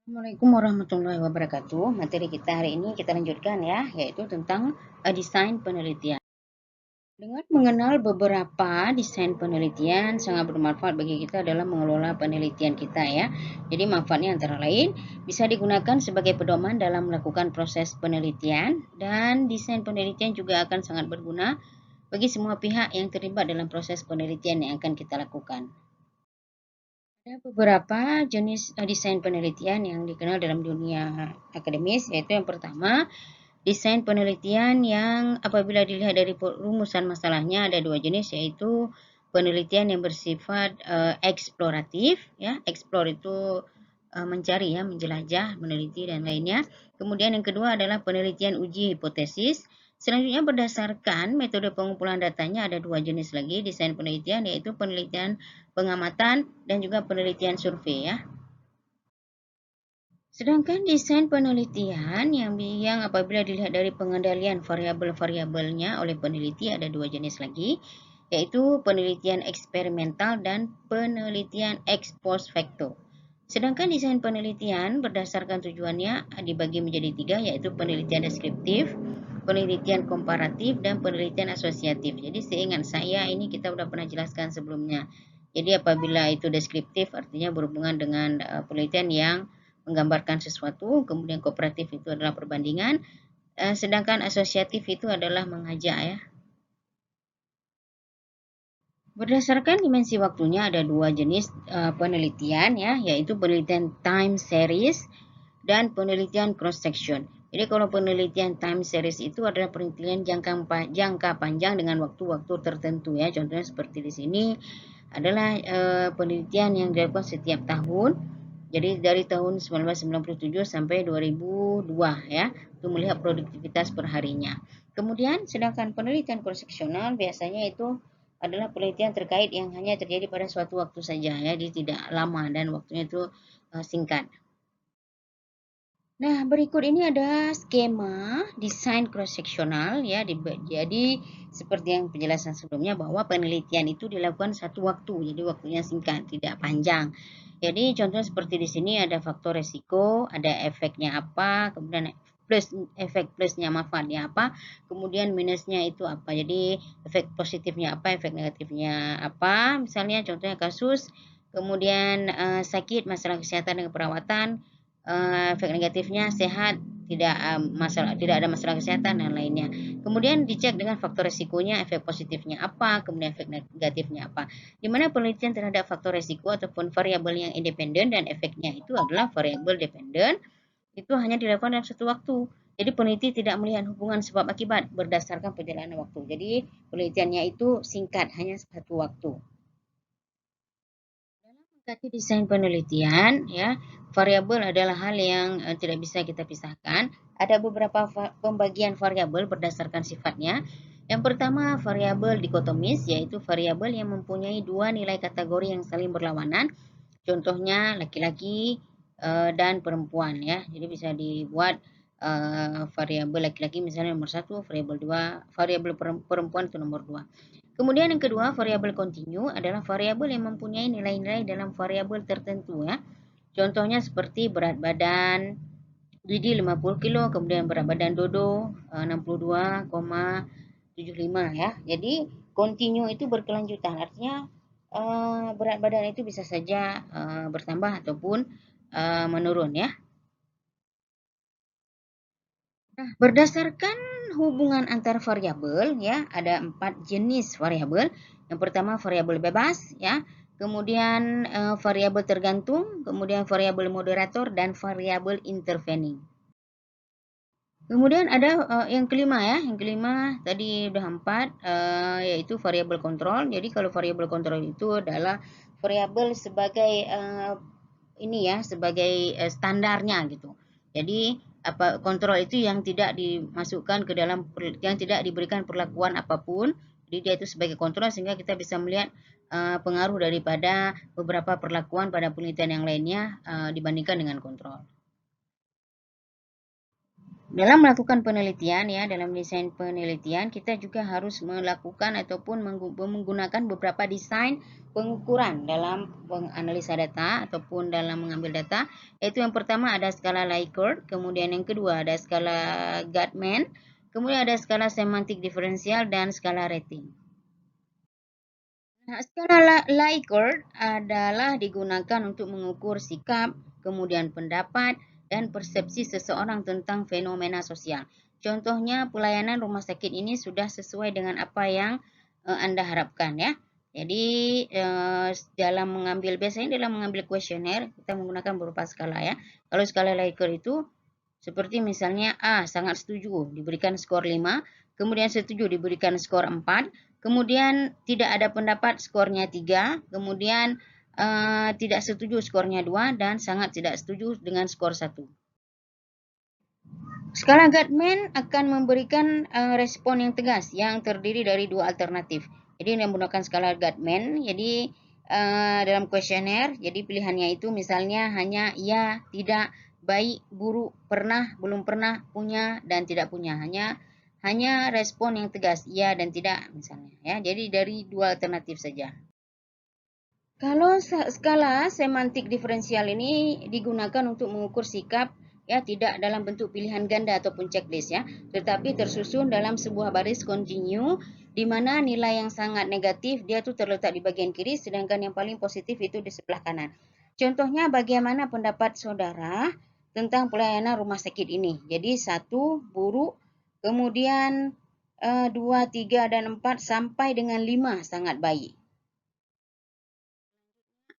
Assalamualaikum warahmatullahi wabarakatuh. Materi kita hari ini kita lanjutkan ya, yaitu tentang desain penelitian. Dengan mengenal beberapa desain penelitian sangat bermanfaat bagi kita dalam mengelola penelitian kita ya. Jadi manfaatnya antara lain bisa digunakan sebagai pedoman dalam melakukan proses penelitian, dan desain penelitian juga akan sangat berguna bagi semua pihak yang terlibat dalam proses penelitian yang akan kita lakukan. Ada beberapa jenis desain penelitian yang dikenal dalam dunia akademis, yaitu yang pertama, desain penelitian yang apabila dilihat dari rumusan masalahnya ada dua jenis, yaitu penelitian yang bersifat eksploratif, ya, explore itu mencari ya, menjelajah, meneliti dan lainnya. Kemudian yang kedua adalah penelitian uji hipotesis. Selanjutnya berdasarkan metode pengumpulan datanya ada dua jenis lagi desain penelitian, yaitu penelitian pengamatan dan juga penelitian survei ya. Sedangkan desain penelitian yang apabila dilihat dari pengendalian variabel-variabelnya oleh peneliti ada dua jenis lagi, yaitu penelitian eksperimental dan penelitian ex post facto. Sedangkan desain penelitian berdasarkan tujuannya dibagi menjadi tiga, yaitu penelitian deskriptif, penelitian komparatif, dan penelitian asosiatif. Jadi seingat saya ini kita sudah pernah jelaskan sebelumnya. Jadi apabila itu deskriptif artinya berhubungan dengan penelitian yang menggambarkan sesuatu, kemudian kooperatif itu adalah perbandingan, sedangkan asosiatif itu adalah mengajak ya. Berdasarkan dimensi waktunya ada dua jenis penelitian ya, yaitu penelitian time series dan penelitian cross section. Jadi kalau penelitian time series itu adalah penelitian jangka panjang dengan waktu-waktu tertentu ya. Contohnya seperti di sini adalah penelitian yang dilakukan setiap tahun. Jadi dari tahun 1997 sampai 2002 ya, untuk melihat produktivitas perharinya. Kemudian sedangkan penelitian cross seksional biasanya itu adalah penelitian terkait yang hanya terjadi pada suatu waktu saja ya, jadi tidak lama dan waktunya itu singkat. Nah, berikut ini ada skema desain cross seksional ya. Jadi seperti yang penjelasan sebelumnya bahwa penelitian itu dilakukan satu waktu, jadi waktunya singkat, tidak panjang. Jadi contohnya seperti di sini ada faktor resiko, ada efeknya apa, kemudian efek plusnya manfaatnya apa, kemudian minusnya itu apa. Jadi efek positifnya apa, efek negatifnya apa. Misalnya contohnya kasus, kemudian sakit, masalah kesehatan dan perawatan, efek negatifnya sehat, tidak ada masalah kesehatan dan lainnya. Kemudian dicek dengan faktor resikonya, efek positifnya apa, kemudian efek negatifnya apa. Di mana penelitian terhadap faktor resiko ataupun variabel yang independen dan efeknya itu adalah variabel dependen, itu hanya dilakukan dalam satu waktu. Jadi peneliti tidak melihat hubungan sebab akibat berdasarkan perjalanan waktu. Jadi penelitiannya itu singkat, hanya satu waktu. Tadi desain penelitian ya, variabel adalah hal yang tidak bisa kita pisahkan. Ada beberapa pembagian variabel berdasarkan sifatnya. Yang pertama variabel dikotomis, yaitu variabel yang mempunyai dua nilai kategori yang saling berlawanan. Contohnya laki-laki dan perempuan ya. Jadi bisa dibuat variabel laki-laki misalnya nomor 1, variabel 2, variabel perempuan itu nomor 2. Kemudian yang kedua, variabel kontinu adalah variabel yang mempunyai nilai-nilai dalam variabel tertentu ya. Contohnya seperti berat badan Didi 50 kilo, kemudian berat badan Dodo 62,75 ya. Jadi kontinu itu berkelanjutan, artinya berat badan itu bisa saja bertambah ataupun menurun ya. Nah, berdasarkan hubungan antar variabel ya, ada 4 jenis variabel. Yang pertama variabel bebas ya, kemudian variabel tergantung, kemudian variabel moderator dan variabel intervening. Kemudian ada yang kelima ya, yang kelima tadi udah 4 yaitu variabel kontrol. Jadi kalau variabel kontrol itu adalah variabel sebagai ini ya, sebagai standarnya gitu. Jadi apa kontrol itu yang tidak dimasukkan ke dalam, yang tidak diberikan perlakuan apapun. Jadi dia itu sebagai kontrol sehingga kita bisa melihat pengaruh daripada beberapa perlakuan pada penelitian yang lainnya dibandingkan dengan kontrol. Dalam melakukan penelitian ya, dalam desain penelitian kita juga harus melakukan ataupun menggunakan beberapa desain pengukuran dalam menganalisa data ataupun dalam mengambil data. Yaitu yang pertama ada skala Likert, kemudian yang kedua ada skala Guttman, kemudian ada skala semantik diferensial dan skala rating. Nah, skala Likert adalah digunakan untuk mengukur sikap, kemudian pendapat, dan persepsi seseorang tentang fenomena sosial. Contohnya, pelayanan rumah sakit ini sudah sesuai dengan apa yang Anda harapkan ya. Jadi, biasanya dalam mengambil kuesioner, kita menggunakan beberapa skala ya. Kalau skala Likert itu, seperti misalnya A, sangat setuju, diberikan skor 5, kemudian setuju diberikan skor 4, kemudian tidak ada pendapat skornya 3, kemudian tidak setuju skornya 2, dan sangat tidak setuju dengan skor 1. Skala Guttman akan memberikan respon yang tegas yang terdiri dari dua alternatif. Jadi menggunakan skala Guttman, jadi dalam kuesioner, jadi pilihannya itu misalnya hanya ya, tidak, baik, buruk, pernah, belum pernah, punya, dan tidak punya. Hanya respon yang tegas, ya dan tidak misalnya ya. Jadi dari dua alternatif saja. Kalau skala semantik diferensial ini digunakan untuk mengukur sikap ya, tidak dalam bentuk pilihan ganda ataupun checklist ya, tetapi tersusun dalam sebuah baris kontinu di mana nilai yang sangat negatif dia tuh terletak di bagian kiri, sedangkan yang paling positif itu di sebelah kanan. Contohnya bagaimana pendapat saudara tentang pelayanan rumah sakit ini. Jadi 1 buruk, kemudian 2, 3 dan 4 sampai dengan 5 sangat baik.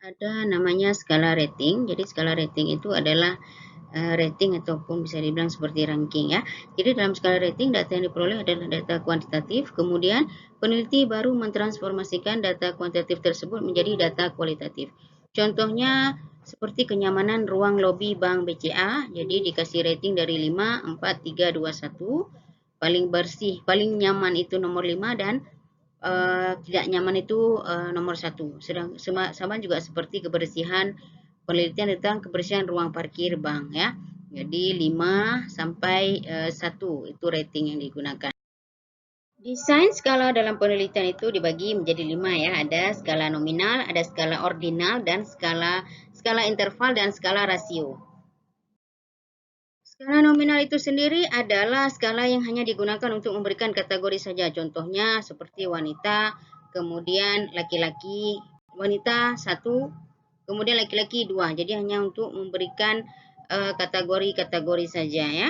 Ada namanya skala rating. Jadi skala rating itu adalah rating ataupun bisa dibilang seperti ranking ya. Jadi dalam skala rating data yang diperoleh adalah data kuantitatif, kemudian peneliti baru mentransformasikan data kuantitatif tersebut menjadi data kualitatif. Contohnya seperti kenyamanan ruang lobi bank BCA, jadi dikasih rating dari 5, 4, 3, 2, 1. Paling bersih, paling nyaman itu nomor 5 dan tidak nyaman itu nomor 1. Sama juga seperti kebersihan, penelitian tentang kebersihan ruang parkir bank ya. Jadi 5 sampai 1 itu rating yang digunakan. Desain skala dalam penelitian itu dibagi menjadi 5 ya. Ada skala nominal, ada skala ordinal, dan skala interval dan skala rasio. Skala nominal itu sendiri adalah skala yang hanya digunakan untuk memberikan kategori saja. Contohnya seperti wanita, kemudian laki-laki, wanita 1, kemudian laki-laki 2. Jadi hanya untuk memberikan kategori-kategori saja ya.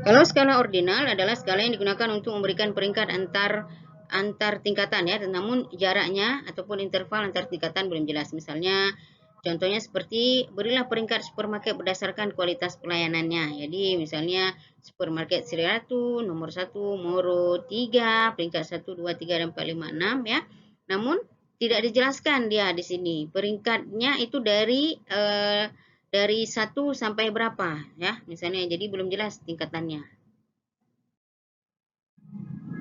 Kalau skala ordinal adalah skala yang digunakan untuk memberikan peringkat antar tingkatan ya, namun jaraknya ataupun interval antar tingkatan belum jelas. Misalnya contohnya seperti berilah peringkat supermarket berdasarkan kualitas pelayanannya. Jadi misalnya supermarket Sri Ratu nomor 1, Moro 3, peringkat 1, 2, 3 dan 4, 5, 6 ya. Namun tidak dijelaskan dia di sini. Peringkatnya itu dari 1 sampai berapa ya. Misalnya jadi belum jelas tingkatannya.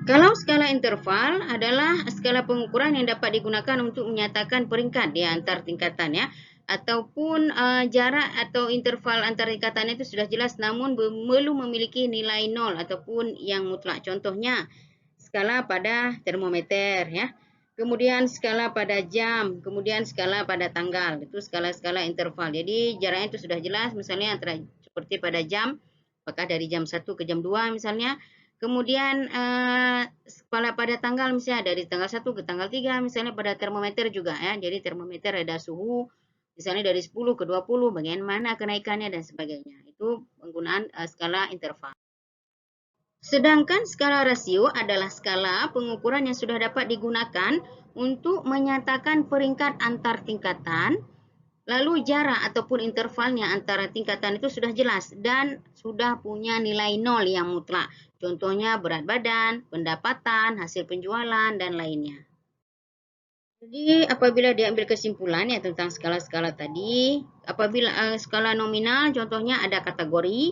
Kalau skala interval adalah skala pengukuran yang dapat digunakan untuk menyatakan peringkat di antar tingkatan ya, ataupun jarak atau interval antar tingkatan itu sudah jelas namun belum memiliki nilai 0 ataupun yang mutlak. Contohnya skala pada termometer ya. Kemudian skala pada jam, kemudian skala pada tanggal. Itu skala-skala interval. Jadi jaraknya itu sudah jelas, misalnya antara seperti pada jam, apakah dari jam 1 ke jam 2 misalnya. Kemudian pada tanggal misalnya dari tanggal 1 ke tanggal 3 misalnya, pada termometer juga ya. Jadi termometer ada suhu misalnya dari 10 ke 20 bagaimana kenaikannya dan sebagainya. Itu penggunaan skala interval. Sedangkan skala rasio adalah skala pengukuran yang sudah dapat digunakan untuk menyatakan peringkat antar tingkatan. Lalu jarak ataupun intervalnya antara tingkatan itu sudah jelas dan sudah punya nilai 0 yang mutlak. Contohnya berat badan, pendapatan, hasil penjualan, dan lainnya. Jadi apabila diambil kesimpulan ya tentang skala-skala tadi, apabila skala nominal contohnya ada kategori,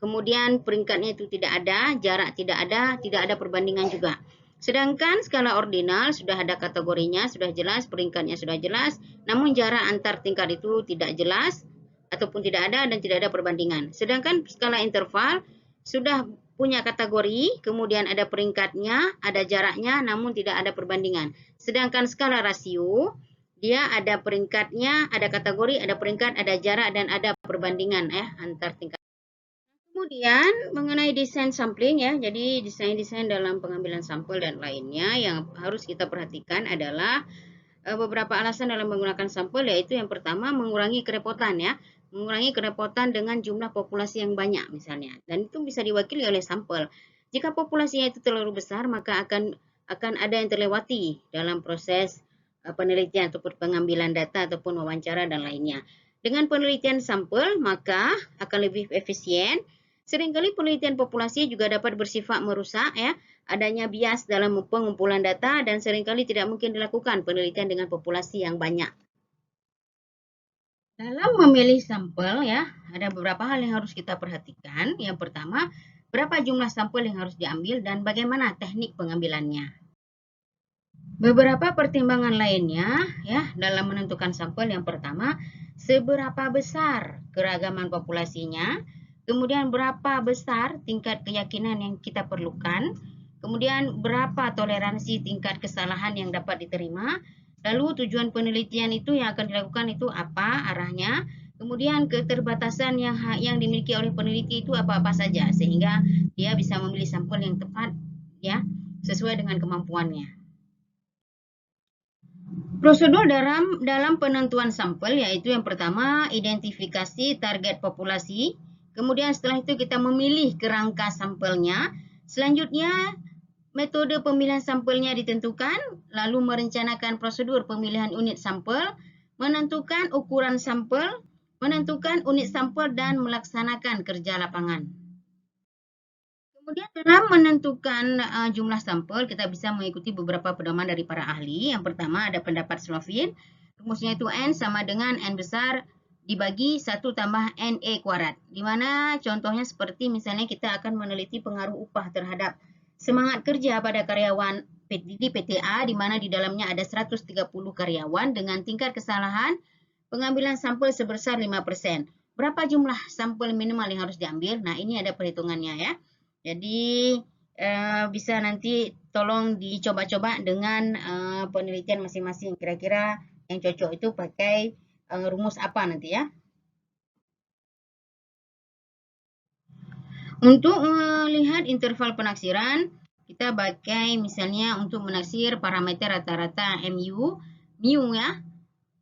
kemudian peringkatnya itu tidak ada, jarak tidak ada perbandingan juga. Sedangkan skala ordinal sudah ada kategorinya, sudah jelas, peringkatnya sudah jelas, namun jarak antar tingkat itu tidak jelas, ataupun tidak ada dan tidak ada perbandingan. Sedangkan skala interval sudah punya kategori, kemudian ada peringkatnya, ada jaraknya, namun tidak ada perbandingan. Sedangkan skala rasio, dia ada peringkatnya, ada kategori, ada peringkat, ada jarak, dan ada perbandingan antar tingkat. Kemudian mengenai desain sampling ya, jadi desain-desain dalam pengambilan sampel dan lainnya yang harus kita perhatikan adalah beberapa alasan dalam menggunakan sampel, yaitu yang pertama mengurangi kerepotan ya, mengurangi kerepotan dengan jumlah populasi yang banyak misalnya, dan itu bisa diwakili oleh sampel. Jika populasinya itu terlalu besar, maka akan ada yang terlewati dalam proses penelitian ataupun pengambilan data ataupun wawancara dan lainnya. Dengan penelitian sampel maka akan lebih efisien. Seringkali penelitian populasi juga dapat bersifat merusak ya, adanya bias dalam pengumpulan data dan seringkali tidak mungkin dilakukan penelitian dengan populasi yang banyak. Dalam memilih sampel ya, ada beberapa hal yang harus kita perhatikan. Yang pertama, berapa jumlah sampel yang harus diambil dan bagaimana teknik pengambilannya. Beberapa pertimbangan lainnya ya dalam menentukan sampel, yang pertama, seberapa besar keragaman populasinya. Kemudian berapa besar tingkat keyakinan yang kita perlukan. Kemudian berapa toleransi tingkat kesalahan yang dapat diterima. Lalu tujuan penelitian itu yang akan dilakukan itu apa arahnya. Kemudian keterbatasan yang dimiliki oleh peneliti itu apa-apa saja. Sehingga dia bisa memilih sampel yang tepat ya sesuai dengan kemampuannya. Prosedur dalam penentuan sampel yaitu yang pertama identifikasi target populasi. Kemudian setelah itu kita memilih kerangka sampelnya. Selanjutnya metode pemilihan sampelnya ditentukan. Lalu merencanakan prosedur pemilihan unit sampel. Menentukan ukuran sampel. Menentukan unit sampel dan melaksanakan kerja lapangan. Kemudian dalam menentukan jumlah sampel kita bisa mengikuti beberapa pedoman dari para ahli. Yang pertama ada pendapat Slovin. Rumusnya itu N sama dengan N besar dibagi 1 tambah NE kuadrat. Dimana contohnya seperti misalnya kita akan meneliti pengaruh upah terhadap semangat kerja pada karyawan di PTA, di mana di dalamnya ada 130 karyawan dengan tingkat kesalahan pengambilan sampel sebesar 5%. Berapa jumlah sampel minimal yang harus diambil? Nah, ini ada perhitungannya ya. Jadi bisa nanti tolong dicoba-coba dengan penelitian masing-masing. Kira-kira yang cocok itu pakai rumus apa nanti ya. Untuk melihat interval penaksiran, kita pakai misalnya untuk menaksir parameter rata-rata MU ya.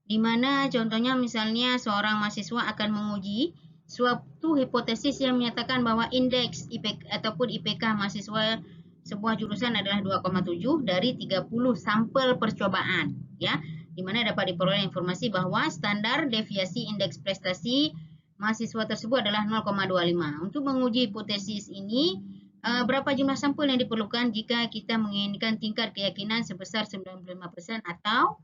Dimana contohnya misalnya seorang mahasiswa akan menguji suatu hipotesis yang menyatakan bahwa indeks ataupun IPK mahasiswa sebuah jurusan adalah 2,7 dari 30 sampel percobaan ya, dimana dapat diperoleh informasi bahwa standar deviasi indeks prestasi mahasiswa tersebut adalah 0,25. Untuk menguji hipotesis ini berapa jumlah sampel yang diperlukan jika kita menginginkan tingkat keyakinan sebesar 95% atau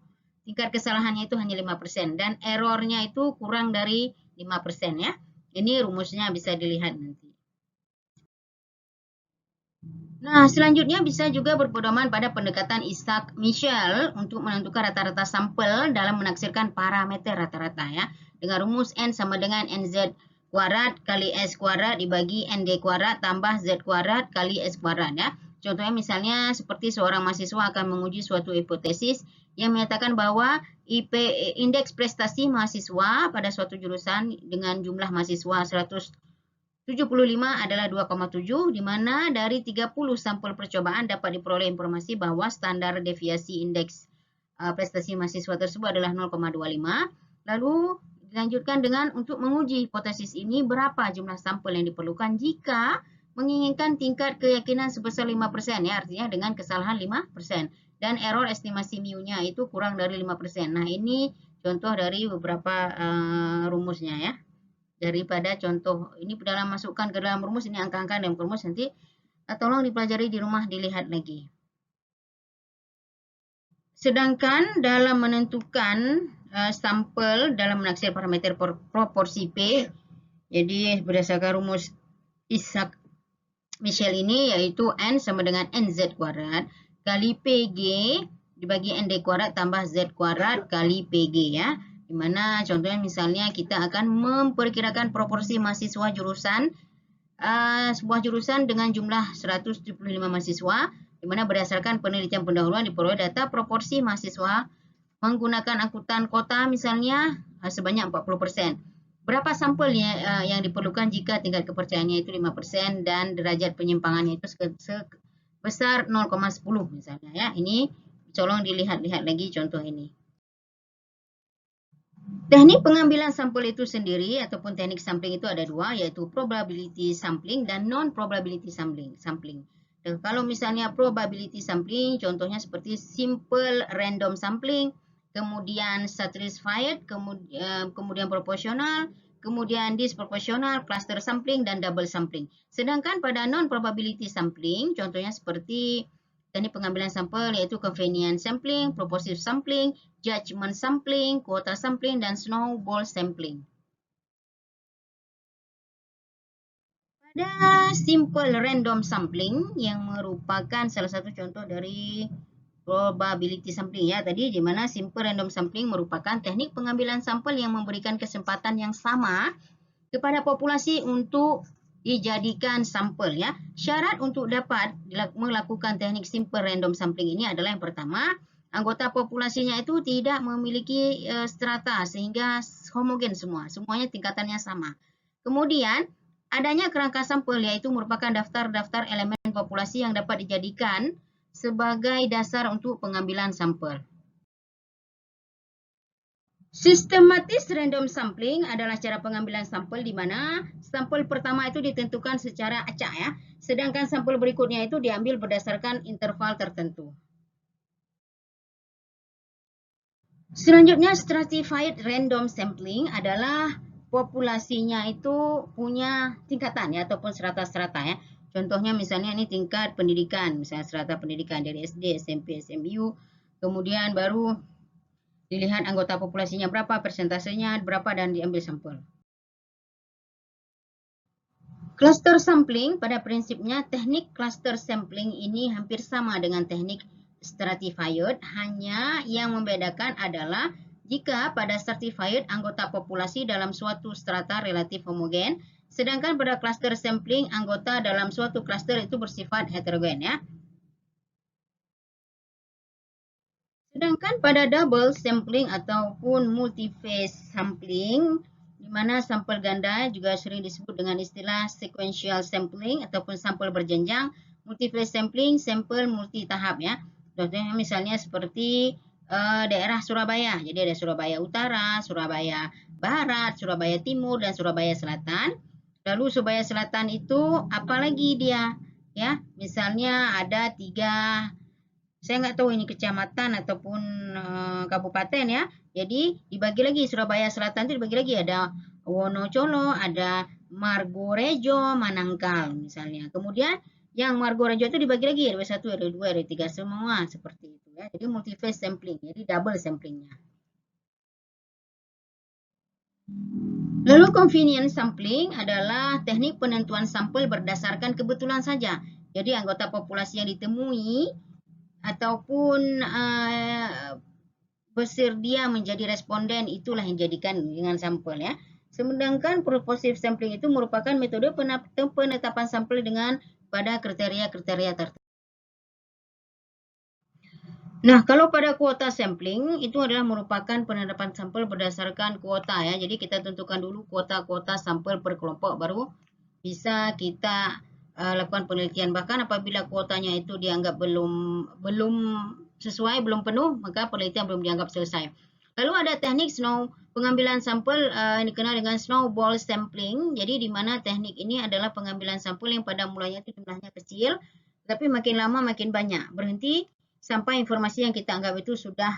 tingkat kesalahannya itu hanya 5% dan errornya itu kurang dari 5% ya. Ini rumusnya bisa dilihat nanti. Nah, selanjutnya bisa juga berpedoman pada pendekatan Isaac-Michel untuk menentukan rata-rata sampel dalam menaksirkan parameter rata-rata ya. Dengan rumus N sama dengan NZ kuadrat kali S kuadrat dibagi ND kuadrat tambah Z kuadrat kali S kuadrat ya. Contohnya misalnya seperti seorang mahasiswa akan menguji suatu hipotesis yang menyatakan bahwa indeks prestasi mahasiswa pada suatu jurusan dengan jumlah mahasiswa 175 adalah 2,7, di mana dari 30 sampel percobaan dapat diperoleh informasi bahwa standar deviasi indeks prestasi mahasiswa tersebut adalah 0,25. Lalu dilanjutkan dengan untuk menguji hipotesis ini berapa jumlah sampel yang diperlukan jika menginginkan tingkat keyakinan sebesar 5% ya, artinya dengan kesalahan 5%. Dan error estimasi mu-nya itu kurang dari 5%. Nah, ini contoh dari beberapa rumusnya ya. Daripada contoh ini dalam masukkan ke dalam rumus, ini angka-angka dalam rumus, nanti tolong dipelajari di rumah, dilihat lagi. Sedangkan dalam menentukan sampel dalam menaksir parameter proporsi P, jadi berdasarkan rumus Isaac-Michel ini yaitu N sama dengan NZ kuadrat kali PG dibagi ND kuadrat tambah Z kuadrat kali PG ya. Di mana contohnya misalnya kita akan memperkirakan proporsi mahasiswa jurusan sebuah jurusan dengan jumlah 175 mahasiswa, di mana berdasarkan penelitian pendahuluan diperoleh data proporsi mahasiswa menggunakan angkutan kota misalnya sebanyak 40%. Berapa sampel yang diperlukan jika tingkat kepercayaannya itu 5% dan derajat penyimpangannya itu sebesar 0,10 misalnya ya. Ini tolong dilihat-lihat lagi contoh ini. Teknik pengambilan sampel itu sendiri ataupun teknik sampling itu ada dua, yaitu probability sampling dan non-probability sampling. Dan kalau misalnya probability sampling, contohnya seperti simple random sampling, kemudian stratified, kemudian proporsional, kemudian disproportional, cluster sampling, dan double sampling. Sedangkan pada non-probability sampling, contohnya seperti teknik pengambilan sampel yaitu convenience sampling, proportive sampling, judgment sampling, quota sampling, dan snowball sampling. Pada simple random sampling yang merupakan salah satu contoh dari probability sampling ya tadi, di mana simple random sampling merupakan teknik pengambilan sampel yang memberikan kesempatan yang sama kepada populasi untuk dijadikan sampel ya. Syarat untuk dapat melakukan teknik simple random sampling ini adalah yang pertama, anggota populasinya itu tidak memiliki strata sehingga homogen semuanya tingkatannya sama. Kemudian adanya kerangka sampel yaitu merupakan daftar-daftar elemen populasi yang dapat dijadikan sebagai dasar untuk pengambilan sampel. Sistematis random sampling adalah cara pengambilan sampel di mana sampel pertama itu ditentukan secara acak ya, sedangkan sampel berikutnya itu diambil berdasarkan interval tertentu. Selanjutnya stratified random sampling adalah populasinya itu punya tingkatan ya ataupun strata-strata ya. Contohnya misalnya ini tingkat pendidikan, misalnya strata pendidikan dari SD, SMP, SMU, kemudian baru dilihat anggota populasinya berapa, persentasenya berapa, dan diambil sampel. Cluster sampling pada prinsipnya teknik cluster sampling ini hampir sama dengan teknik stratified, hanya yang membedakan adalah jika pada stratified anggota populasi dalam suatu strata relatif homogen, sedangkan pada cluster sampling anggota dalam suatu cluster itu bersifat heterogen ya. Sedangkan pada double sampling ataupun multi-phase sampling, di mana sampel ganda juga sering disebut dengan istilah sequential sampling ataupun sampel berjenjang, multi-phase sampling, sampel multi tahap ya. Contohnya misalnya seperti daerah Surabaya. Jadi ada Surabaya Utara, Surabaya Barat, Surabaya Timur, dan Surabaya Selatan. Lalu Surabaya Selatan itu apalagi dia? Ya, misalnya ada 3, saya nggak tahu ini kecamatan ataupun kabupaten ya. Jadi dibagi lagi, Surabaya Selatan itu dibagi lagi, ada Wonocolo, ada Margorejo, Manangkal misalnya. Kemudian yang Margorejo itu dibagi lagi, RW1, RW2, RW3 semua seperti itu ya. Jadi multi-phase sampling, jadi double samplingnya. Lalu convenience sampling adalah teknik penentuan sampel berdasarkan kebetulan saja. Jadi anggota populasi yang ditemui ataupun bersedia menjadi responden itulah yang dijadikan dengan sampel ya. Sedangkan purposive sampling itu merupakan metode penetapan sampel dengan pada kriteria-kriteria tertentu. Nah, kalau pada kuota sampling itu adalah merupakan penetapan sampel berdasarkan kuota ya. Jadi kita tentukan dulu kuota-kuota sampel per kelompok, baru bisa kita lakukan penelitian. Bahkan apabila kuotanya itu dianggap belum sesuai, belum penuh, maka penelitian belum dianggap selesai. Lalu ada teknik pengambilan sampel yang dikenal dengan snowball sampling. Jadi di mana teknik ini adalah pengambilan sampel yang pada mulanya itu jumlahnya kecil, tapi makin lama makin banyak. Berhenti sampai informasi yang kita anggap itu sudah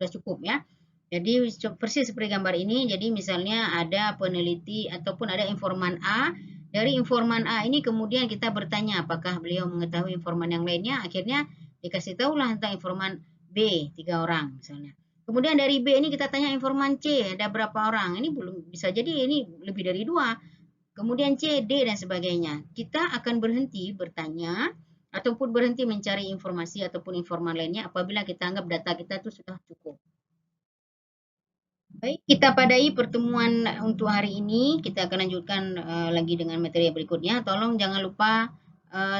cukup ya. Jadi persis seperti gambar ini. Jadi misalnya ada peneliti ataupun ada informan A. Dari informan A ini kemudian kita bertanya apakah beliau mengetahui informan yang lainnya. Akhirnya dikasih tahulah tentang informan B, 3 orang misalnya. Kemudian dari B ini kita tanya informan C, ada berapa orang. Ini belum bisa jadi ini lebih dari 2. Kemudian C, D, dan sebagainya. Kita akan berhenti bertanya ataupun berhenti mencari informasi ataupun informan lainnya apabila kita anggap data kita itu sudah cukup. Baik, kita padai pertemuan untuk hari ini. Kita akan lanjutkan lagi dengan materi berikutnya. Tolong jangan lupa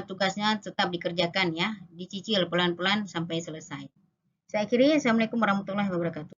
tugasnya tetap dikerjakan ya, dicicil pelan-pelan sampai selesai. Saya akhiri, Assalamualaikum warahmatullahi wabarakatuh.